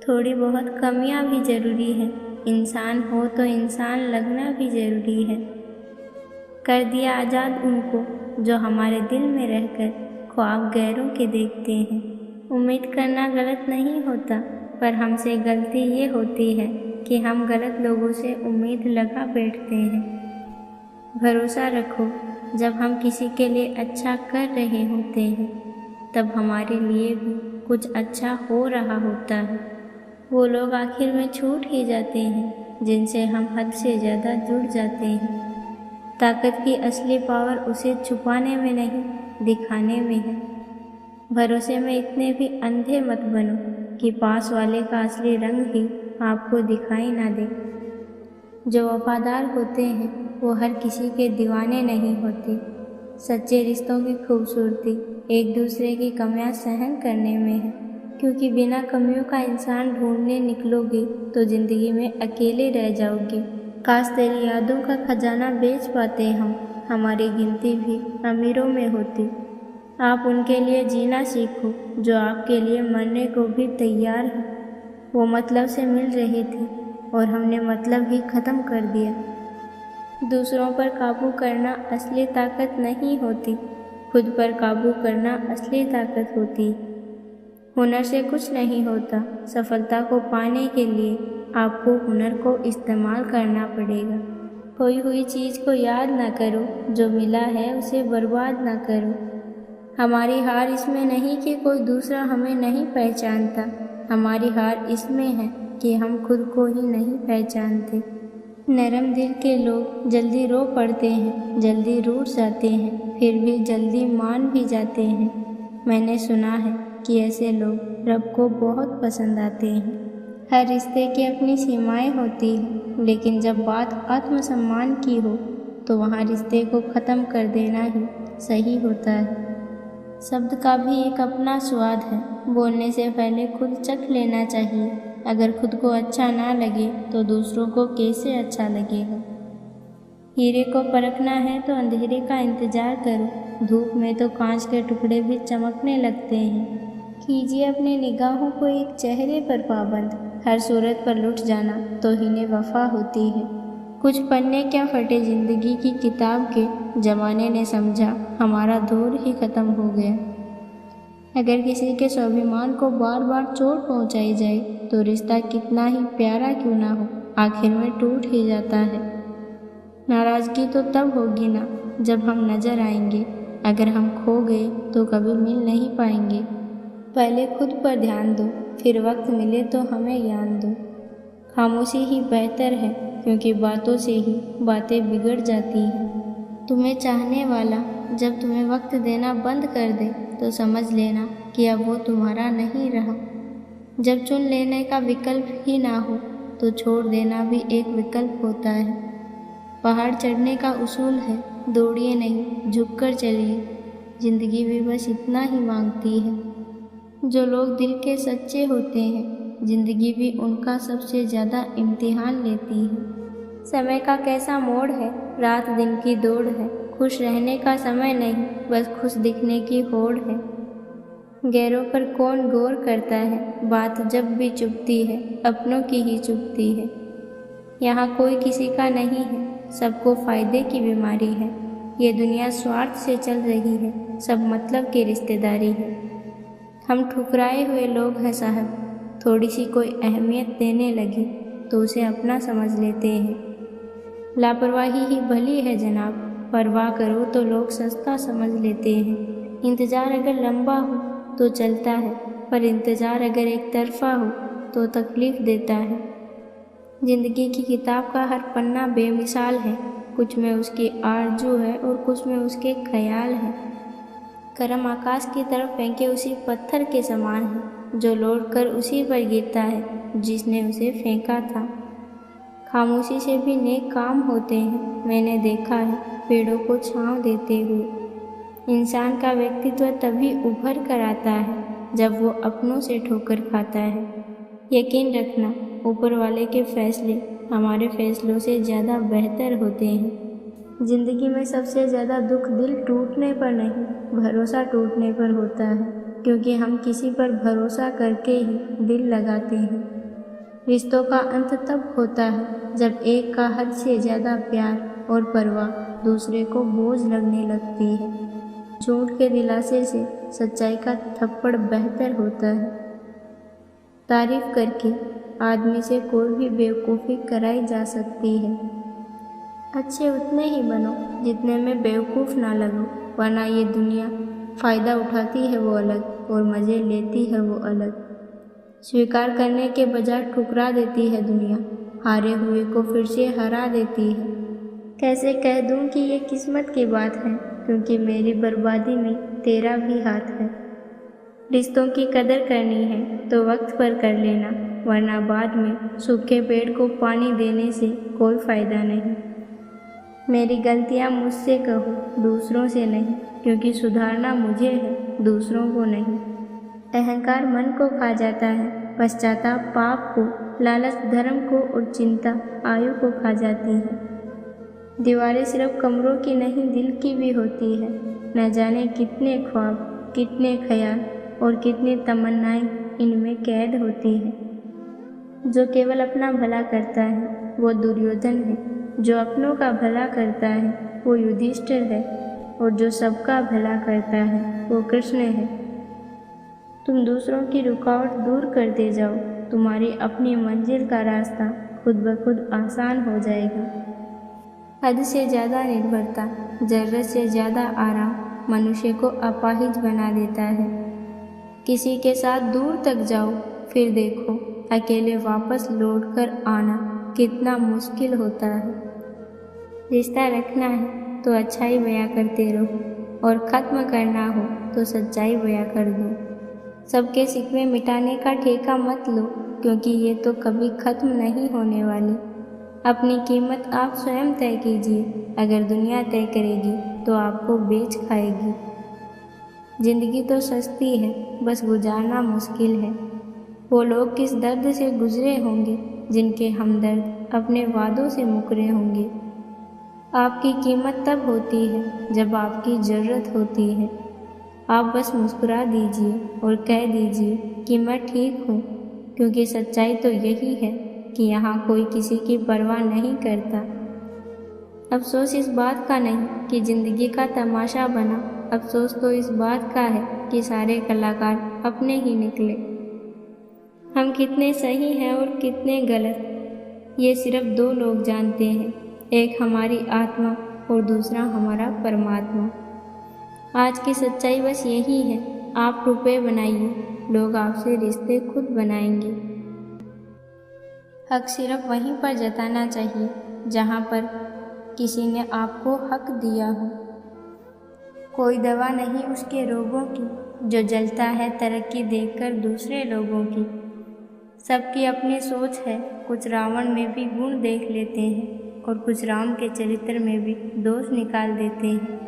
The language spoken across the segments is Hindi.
थोड़ी बहुत कमियां भी ज़रूरी है। इंसान हो तो इंसान लगना भी ज़रूरी है। कर दिया आज़ाद उनको जो हमारे दिल में रहकर ख्वाब गैरों के देखते हैं। उम्मीद करना गलत नहीं होता, पर हमसे गलती ये होती है कि हम गलत लोगों से उम्मीद लगा बैठते हैं। भरोसा रखो, जब हम किसी के लिए अच्छा कर रहे होते हैं तब हमारे लिए भी कुछ अच्छा हो रहा होता है। वो लोग आखिर में छूट ही जाते हैं जिनसे हम हद से ज़्यादा जुड़ जाते हैं। ताकत की असली पावर उसे छुपाने में नहीं, दिखाने में है। भरोसे में इतने भी अंधे मत बनो कि पास वाले का असली रंग ही आपको दिखाई ना दे। जो वफादार होते हैं वो हर किसी के दीवाने नहीं होते। सच्चे रिश्तों की खूबसूरती एक दूसरे की कमियां सहन करने में है, क्योंकि बिना कमियों का इंसान ढूंढने निकलोगे तो ज़िंदगी में अकेले रह जाओगे। काश तेरी यादों का खजाना बेच पाते हम, हमारी गिनती भी अमीरों में होती। आप उनके लिए जीना सीखो जो आपके लिए मरने को भी तैयार है। वो मतलब से मिल रही थी और हमने मतलब ही ख़त्म कर दिया। दूसरों पर काबू करना असली ताकत नहीं होती, खुद पर काबू करना असली ताकत होती। हुनर से कुछ नहीं होता, सफलता को पाने के लिए आपको हुनर को इस्तेमाल करना पड़ेगा। खोई हुई चीज़ को याद ना करो, जो मिला है उसे बर्बाद ना करो। हमारी हार इसमें नहीं कि कोई दूसरा हमें नहीं पहचानता, हमारी हार इसमें है कि हम खुद को ही नहीं पहचानते। नरम दिल के लोग जल्दी रो पड़ते हैं, जल्दी रूठ जाते हैं, फिर भी जल्दी मान भी जाते हैं। मैंने सुना है कि ऐसे लोग रब को बहुत पसंद आते हैं। हर रिश्ते की अपनी सीमाएं होती हैं, लेकिन जब बात आत्मसम्मान की हो तो वहाँ रिश्ते को ख़त्म कर देना ही सही होता है। शब्द का भी एक अपना स्वाद है, बोलने से पहले खुद चख लेना चाहिए। अगर खुद को अच्छा ना लगे तो दूसरों को कैसे अच्छा लगेगा। हीरे को परखना है तो अंधेरे का इंतजार करो, धूप में तो कांच के टुकड़े भी चमकने लगते हैं। कीजिए अपनी निगाहों को एक चेहरे पर पाबंद, हर सूरत पर लुट जाना तो हिने वफा होती है। कुछ पन्ने क्या फटे जिंदगी की किताब के, जमाने ने समझा हमारा दौर ही ख़त्म हो गया। अगर किसी के स्वाभिमान को बार बार चोट पहुंचाई जाए तो रिश्ता कितना ही प्यारा क्यों ना हो, आखिर में टूट ही जाता है। नाराज़गी तो तब होगी ना जब हम नज़र आएंगे, अगर हम खो गए तो कभी मिल नहीं पाएंगे। पहले खुद पर ध्यान दो, फिर वक्त मिले तो हमें ज्ञान दो। खामोशी ही बेहतर है, क्योंकि बातों से ही बातें बिगड़ जाती हैं। तुम्हें चाहने वाला जब तुम्हें वक्त देना बंद कर दे तो समझ लेना कि अब वो तुम्हारा नहीं रहा। जब चुन लेने का विकल्प ही ना हो तो छोड़ देना भी एक विकल्प होता है। पहाड़ चढ़ने का उसूल है, दौड़िए नहीं झुककर चलिए। ज़िंदगी भी बस इतना ही मांगती है। जो लोग दिल के सच्चे होते हैं, ज़िंदगी भी उनका सबसे ज़्यादा इम्तिहान लेती है। समय का कैसा मोड़ है, रात दिन की दौड़ है, खुश रहने का समय नहीं, बस खुश दिखने की होड़ है। गैरों पर कौन गौर करता है, बात जब भी चुभती है अपनों की ही चुभती है। यहाँ कोई किसी का नहीं है, सबको फ़ायदे की बीमारी है। ये दुनिया स्वार्थ से चल रही है, सब मतलब की रिश्तेदारी है। हम ठुकराए हुए लोग हैं साहब, थोड़ी सी कोई अहमियत देने लगे तो उसे अपना समझ लेते हैं। लापरवाही ही भली है जनाब, परवाह करो तो लोग सस्ता समझ लेते हैं। इंतज़ार अगर लंबा हो तो चलता है, पर इंतज़ार अगर एक तरफा हो तो तकलीफ़ देता है। ज़िंदगी की किताब का हर पन्ना बेमिसाल है, कुछ में उसकी आरज़ू है और कुछ में उसके ख्याल हैं। करम आकाश की तरफ फेंके उसी पत्थर के समान है, जो लौट कर उसी पर गिरता है जिसने उसे फेंका था। खामोशी से भी नेक काम होते हैं, मैंने देखा है पेड़ों को छांव देते हुए। इंसान का व्यक्तित्व तभी उभर कर आता है जब वो अपनों से ठोकर खाता है। यकीन रखना, ऊपर वाले के फैसले हमारे फैसलों से ज़्यादा बेहतर होते हैं। ज़िंदगी में सबसे ज़्यादा दुख दिल टूटने पर नहीं, भरोसा टूटने पर होता है, क्योंकि हम किसी पर भरोसा करके ही दिल लगाते हैं। रिश्तों का अंत तब होता है जब एक का हद से ज़्यादा प्यार और परवाह दूसरे को बोझ लगने लगती है। झूठ के दिलासे से सच्चाई का थप्पड़ बेहतर होता है। तारीफ करके आदमी से कोई भी बेवकूफ़ी कराई जा सकती है। अच्छे उतने ही बनो जितने में बेवकूफ़ ना लगो, वरना ये दुनिया फ़ायदा उठाती है वो अलग और मज़े लेती है वो अलग। स्वीकार करने के बजाय ठुकरा देती है दुनिया, हारे हुए को फिर से हरा देती है। कैसे कह दूं कि ये किस्मत की बात है, क्योंकि मेरी बर्बादी में तेरा भी हाथ है। रिश्तों की कदर करनी है तो वक्त पर कर लेना, वरना बाद में सूखे पेड़ को पानी देने से कोई फ़ायदा नहीं। मेरी गलतियाँ मुझसे कहो, दूसरों से नहीं, क्योंकि सुधारना मुझे है, दूसरों को नहीं। अहंकार मन को खा जाता है, पश्चाताप पाप को, लालच धर्म को और चिंता आयु को खा जाती है। दीवारें सिर्फ कमरों की नहीं दिल की भी होती है। न जाने कितने ख्वाब, कितने ख्याल और कितनी तमन्नाएं इनमें कैद होती हैं। जो केवल अपना भला करता है वो दुर्योधन है, जो अपनों का भला करता है वो युधिष्ठिर है और जो सबका भला करता है वो कृष्ण है। तुम दूसरों की रुकावट दूर करते जाओ, तुम्हारी अपनी मंजिल का रास्ता खुद ब खुद आसान हो जाएगा। हद से ज़्यादा निर्भरता, ज़रूरत से ज़्यादा आराम मनुष्य को अपाहिज बना देता है। किसी के साथ दूर तक जाओ, फिर देखो अकेले वापस लौट कर आना कितना मुश्किल होता है। रिश्ता रखना है तो अच्छाई बयां करते रहो और ख़त्म करना हो तो सच्चाई बयां कर दो। सबके शिकवे मिटाने का ठेका मत लो, क्योंकि ये तो कभी ख़त्म नहीं होने वाली। अपनी कीमत आप स्वयं तय कीजिए, अगर दुनिया तय करेगी तो आपको बेच खाएगी। ज़िंदगी तो सस्ती है, बस गुजारना मुश्किल है। वो लोग किस दर्द से गुजरे होंगे जिनके हमदर्द अपने वादों से मुकरे होंगे। आपकी कीमत तब होती है जब आपकी ज़रूरत होती है। आप बस मुस्कुरा दीजिए और कह दीजिए कि मैं ठीक हूँ, क्योंकि सच्चाई तो यही है कि यहाँ कोई किसी की परवाह नहीं करता। अफसोस इस बात का नहीं कि ज़िंदगी का तमाशा बना, अफसोस तो इस बात का है कि सारे कलाकार अपने ही निकले। हम कितने सही हैं और कितने गलत, ये सिर्फ दो लोग जानते हैं, एक हमारी आत्मा और दूसरा हमारा परमात्मा। आज की सच्चाई बस यही है, आप रुपए बनाइए, लोग आपसे रिश्ते खुद बनाएंगे। हक सिर्फ वहीं पर जताना चाहिए जहाँ पर किसी ने आपको हक दिया हो। कोई दवा नहीं उसके रोगों की जो जलता है तरक्की देखकर दूसरे लोगों की। सबकी अपनी सोच है, कुछ रावण में भी गुण देख लेते हैं और कुछ राम के चरित्र में भी दोष निकाल देते हैं।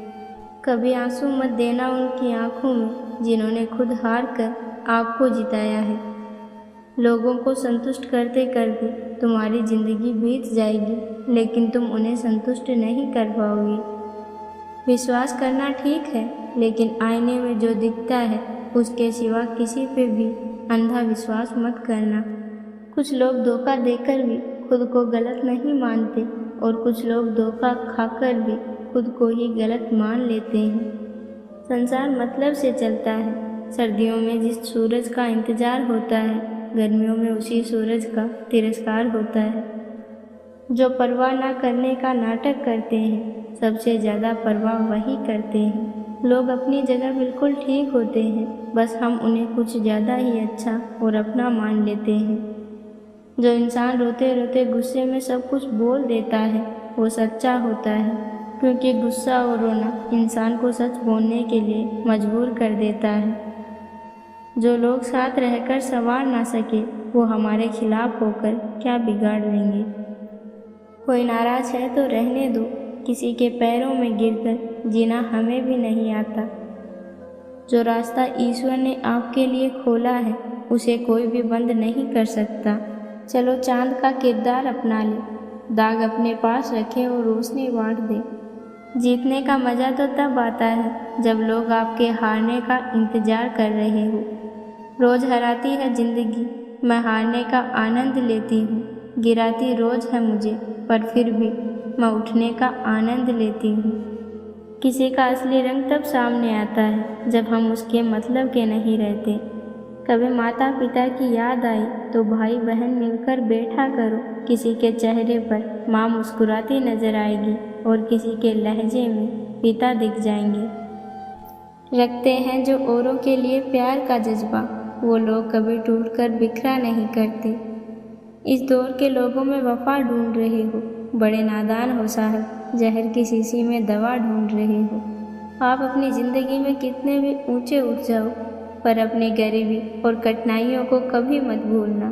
कभी आंसू मत देना उनकी आंखों में जिन्होंने खुद हार कर आपको जिताया है। लोगों को संतुष्ट करते करते तुम्हारी ज़िंदगी बीत जाएगी, लेकिन तुम उन्हें संतुष्ट नहीं कर पाओगे। विश्वास करना ठीक है, लेकिन आईने में जो दिखता है उसके सिवा किसी पे भी अंधा विश्वास मत करना। कुछ लोग धोखा देकर भी खुद को गलत नहीं मानते और कुछ लोग धोखा खाकर भी खुद को ही गलत मान लेते हैं। संसार मतलब से चलता है। सर्दियों में जिस सूरज का इंतज़ार होता है, गर्मियों में उसी सूरज का तिरस्कार होता है। जो परवाह ना करने का नाटक करते हैं, सबसे ज़्यादा परवाह वही करते हैं। लोग अपनी जगह बिल्कुल ठीक होते हैं, बस हम उन्हें कुछ ज़्यादा ही अच्छा और अपना मान लेते हैं। जो इंसान रोते रोते गुस्से में सब कुछ बोल देता है वो सच्चा होता है, क्योंकि गुस्सा और रोना इंसान को सच बोलने के लिए मजबूर कर देता है। जो लोग साथ रहकर संवार ना सके वो हमारे खिलाफ होकर क्या बिगाड़ लेंगे। कोई नाराज़ है तो रहने दो, किसी के पैरों में गिरकर जीना हमें भी नहीं आता। जो रास्ता ईश्वर ने आपके लिए खोला है उसे कोई भी बंद नहीं कर सकता। चलो चांद का किरदार अपना ले, दाग अपने पास रखें और रोशनी बांट दें। जीतने का मज़ा तो तब आता है जब लोग आपके हारने का इंतज़ार कर रहे हो। रोज़ हराती है ज़िंदगी, मैं हारने का आनंद लेती हूँ। गिराती रोज है मुझे, पर फिर भी मैं उठने का आनंद लेती हूँ। किसी का असली रंग तब सामने आता है जब हम उसके मतलब के नहीं रहते। कभी माता पिता की याद आई तो भाई बहन मिलकर बैठा करो। किसी के चेहरे पर माँ मुस्कुराती नजर आएगी और किसी के लहजे में पिता दिख जाएंगे। रखते हैं जो औरों के लिए प्यार का जज्बा, वो लोग कभी टूटकर बिखरा नहीं करते। इस दौर के लोगों में वफा ढूंढ रहे हो, बड़े नादान हो साहब, जहर की शीशी में दवा ढूंढ रहे हो। आप अपनी ज़िंदगी में कितने भी ऊंचे उठ जाओ, पर अपनी गरीबी और कठिनाइयों को कभी मत भूलना।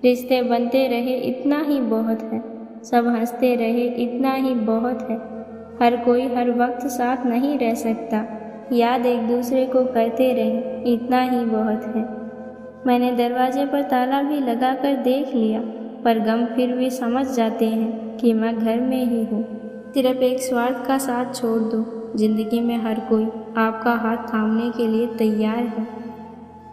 रिश्ते बनते रहे इतना ही बहुत है, सब हंसते रहे इतना ही बहुत है। हर कोई हर वक्त साथ नहीं रह सकता, याद एक दूसरे को करते रहे इतना ही बहुत है। मैंने दरवाजे पर ताला भी लगा कर देख लिया, पर गम फिर भी समझ जाते हैं कि मैं घर में ही हूँ। सिर्फ एक स्वार्थ का साथ छोड़ दो, जिंदगी में हर कोई आपका हाथ थामने के लिए तैयार है।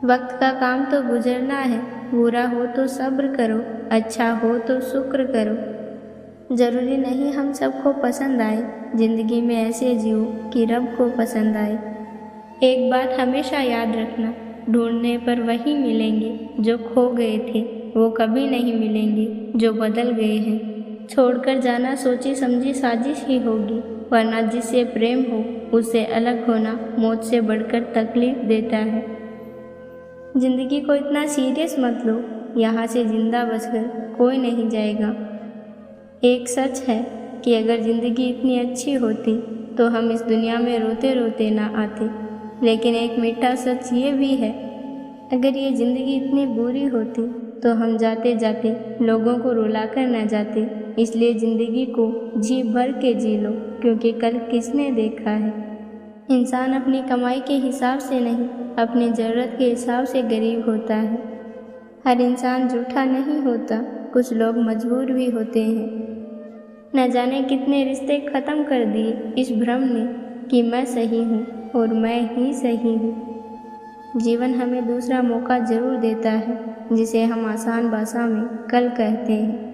वक्त का काम तो गुजरना है, बुरा हो तो सब्र करो, अच्छा हो तो शुक्र करो। जरूरी नहीं हम सबको पसंद आए, जिंदगी में ऐसे जियो कि रब को पसंद आए। एक बात हमेशा याद रखना, ढूंढने पर वही मिलेंगे जो खो गए थे, वो कभी नहीं मिलेंगे जो बदल गए हैं। छोड़कर जाना सोची समझी साजिश ही होगी, वरना जिससे प्रेम हो उससे अलग होना मौत से बढ़कर तकलीफ देता है। जिंदगी को इतना सीरियस मत लो, यहाँ से जिंदा बचकर कोई नहीं जाएगा। एक सच है कि अगर ज़िंदगी इतनी अच्छी होती तो हम इस दुनिया में रोते रोते ना आते, लेकिन एक मीठा सच ये भी है, अगर ये ज़िंदगी इतनी बुरी होती तो हम जाते जाते लोगों को रुलाकर ना जाते। इसलिए ज़िंदगी को जी भर के जी लो, क्योंकि कल किसने देखा है। इंसान अपनी कमाई के हिसाब से नहीं, अपनी ज़रूरत के हिसाब से गरीब होता है। हर इंसान झूठा नहीं होता, कुछ लोग मजबूर भी होते हैं। न जाने कितने रिश्ते ख़त्म कर दिए इस भ्रम ने कि मैं सही हूँ और मैं ही सही हूँ। जीवन हमें दूसरा मौका ज़रूर देता है, जिसे हम आसान भाषा में कल कहते हैं।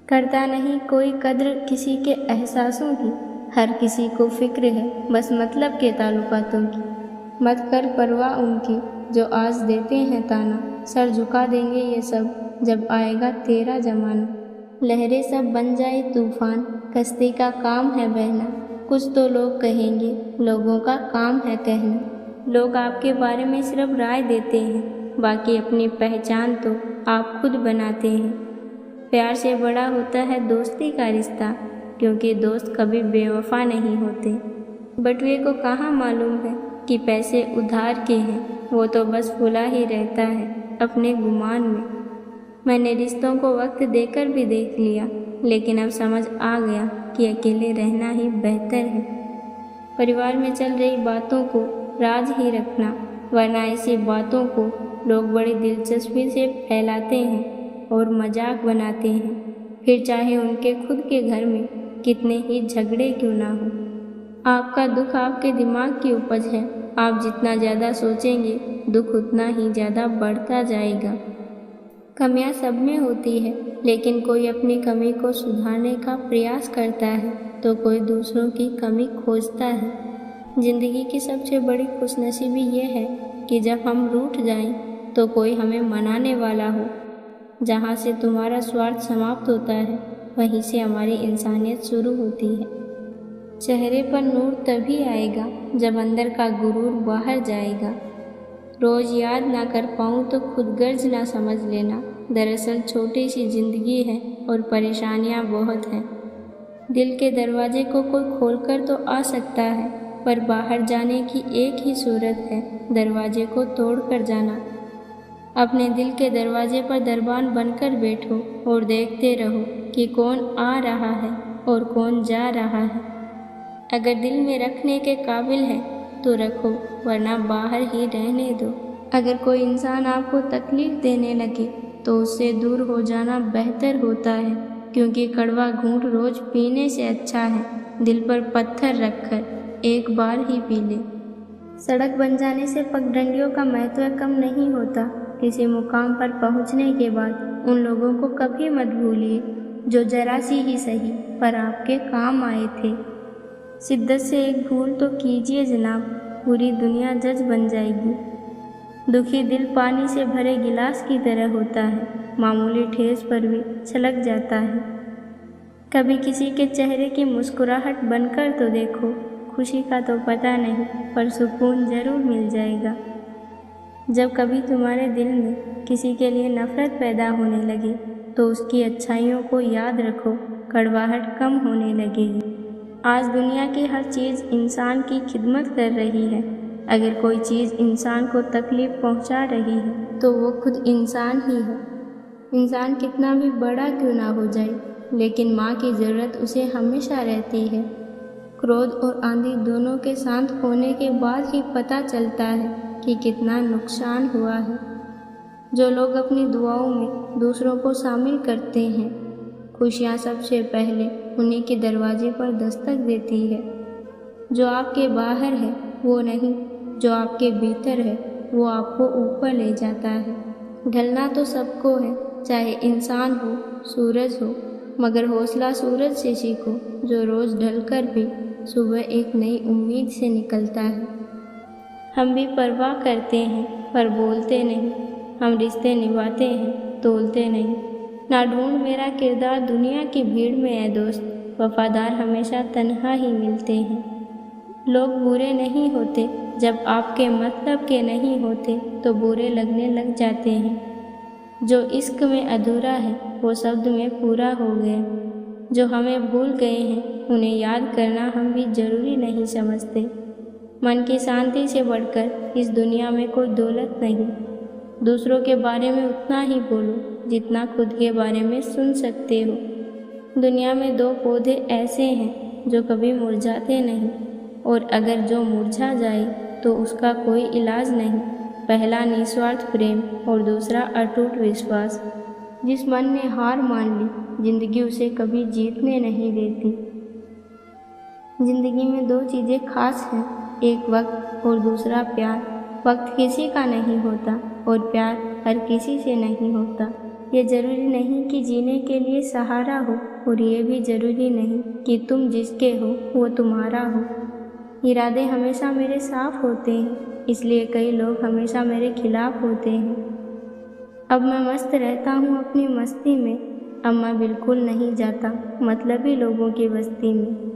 करता नहीं कोई कद्र किसी के एहसासों की, हर किसी को फिक्र है बस मतलब के ताल्लुकातों की। मत कर परवाह उनकी जो आज देते हैं ताना, सर झुका देंगे ये सब जब आएगा तेरा ज़माना। लहरें सब बन जाए तूफान, कश्ती का काम है बहना, कुछ तो लोग कहेंगे लोगों का काम है कहना। लोग आपके बारे में सिर्फ राय देते हैं, बाकी अपनी पहचान तो आप खुद बनाते हैं। प्यार से बड़ा होता है दोस्ती का रिश्ता, क्योंकि दोस्त कभी बेवफा नहीं होते। बटुए को कहाँ मालूम है कि पैसे उधार के हैं, वो तो बस फुला ही रहता है अपने गुमान में। मैंने रिश्तों को वक्त देकर भी देख लिया, लेकिन अब समझ आ गया कि अकेले रहना ही बेहतर है। परिवार में चल रही बातों को राज ही रखना, वरना ऐसी बातों को लोग बड़ी दिलचस्पी से फैलाते हैं और मजाक बनाते हैं, फिर चाहे उनके खुद के घर में कितने ही झगड़े क्यों ना हो। आपका दुख आपके दिमाग की उपज है, आप जितना ज़्यादा सोचेंगे दुख उतना ही ज़्यादा बढ़ता जाएगा। कमियां सब में होती है, लेकिन कोई अपनी कमी को सुधारने का प्रयास करता है तो कोई दूसरों की कमी खोजता है। ज़िंदगी की सबसे बड़ी खुशनसीबी ये है कि जब हम रूठ जाएं तो कोई हमें मनाने वाला हो। जहाँ से तुम्हारा स्वार्थ समाप्त होता है, वहीं से हमारी इंसानियत शुरू होती है। चेहरे पर नूर तभी आएगा जब अंदर का गुरूर बाहर जाएगा। रोज़ याद ना कर पाऊँ तो खुद गर्ज ना समझ लेना, दरअसल छोटी सी ज़िंदगी है और परेशानियाँ बहुत हैं। दिल के दरवाजे को कोई खोलकर तो आ सकता है, पर बाहर जाने की एक ही सूरत है, दरवाजे को तोड़कर जाना। अपने दिल के दरवाजे पर दरबान बनकर बैठो और देखते रहो कि कौन आ रहा है और कौन जा रहा है। अगर दिल में रखने के काबिल है तो रखो, वरना बाहर ही रहने दो। अगर कोई इंसान आपको तकलीफ देने लगे तो उससे दूर हो जाना बेहतर होता है, क्योंकि कड़वा घूंट रोज पीने से अच्छा है दिल पर पत्थर रखकर एक बार ही पी ले। सड़क बन जाने से पगडंडियों का महत्व कम नहीं होता, किसी मुकाम पर पहुंचने के बाद उन लोगों को कभी मत भूलिए जो जरा सी ही सही पर आपके काम आए थे। शिद्दत से एक भूल तो कीजिए जनाब, पूरी दुनिया जज बन जाएगी। दुखी दिल पानी से भरे गिलास की तरह होता है, मामूली ठेस पर भी छलक जाता है। कभी किसी के चेहरे की मुस्कुराहट बनकर तो देखो, खुशी का तो पता नहीं पर सुकून ज़रूर मिल जाएगा। जब कभी तुम्हारे दिल में किसी के लिए नफ़रत पैदा होने लगे तो उसकी अच्छाइयों को याद रखो, कड़वाहट कम होने लगेगी। आज दुनिया की हर चीज़ इंसान की खिदमत कर रही है। अगर कोई चीज़ इंसान को तकलीफ़ पहुंचा रही है तो वो खुद इंसान ही है। इंसान कितना भी बड़ा क्यों ना हो जाए, लेकिन माँ की ज़रूरत उसे हमेशा रहती है। क्रोध और आंधी दोनों के शांत होने के बाद ही पता चलता है कि कितना नुकसान हुआ है। जो लोग अपनी दुआओं में दूसरों को शामिल करते हैं, खुशियाँ सबसे पहले उन्हीं के दरवाजे पर दस्तक देती है। जो आपके बाहर है वो नहीं, जो आपके भीतर है वो आपको ऊपर ले जाता है। ढलना तो सबको है, चाहे इंसान हो, सूरज हो, मगर हौसला सूरज से सीखो जो रोज़ ढलकर भी सुबह एक नई उम्मीद से निकलता है। हम भी परवाह करते हैं पर बोलते नहीं, हम रिश्ते निभाते हैं तोलते नहीं। ना ढूंढ मेरा किरदार दुनिया की भीड़ में है दोस्त, वफादार हमेशा तन्हा ही मिलते हैं। लोग बुरे नहीं होते, जब आपके मतलब के नहीं होते तो बुरे लगने लग जाते हैं। जो इश्क में अधूरा है वो शब्द में पूरा हो गया। जो हमें भूल गए हैं उन्हें याद करना हम भी ज़रूरी नहीं समझते। मन की शांति से बढ़कर इस दुनिया में कोई दौलत नहीं। दूसरों के बारे में उतना ही बोलो जितना खुद के बारे में सुन सकते हो। दुनिया में दो पौधे ऐसे हैं जो कभी मुरझाते नहीं, और अगर जो मुरझा जाए तो उसका कोई इलाज नहीं। पहला निस्वार्थ प्रेम और दूसरा अटूट विश्वास। जिस मन ने हार मान ली, जिंदगी उसे कभी जीतने नहीं देती। जिंदगी में दो चीज़ें खास हैं, एक वक्त और दूसरा प्यार। वक्त किसी का नहीं होता और प्यार हर किसी से नहीं होता। ये ज़रूरी नहीं कि जीने के लिए सहारा हो, और ये भी ज़रूरी नहीं कि तुम जिसके हो वो तुम्हारा हो। इरादे हमेशा मेरे साफ होते हैं, इसलिए कई लोग हमेशा मेरे खिलाफ होते हैं। अब मैं मस्त रहता हूँ अपनी मस्ती में, अब मैं बिल्कुल नहीं जाता मतलबी लोगों की बस्ती में।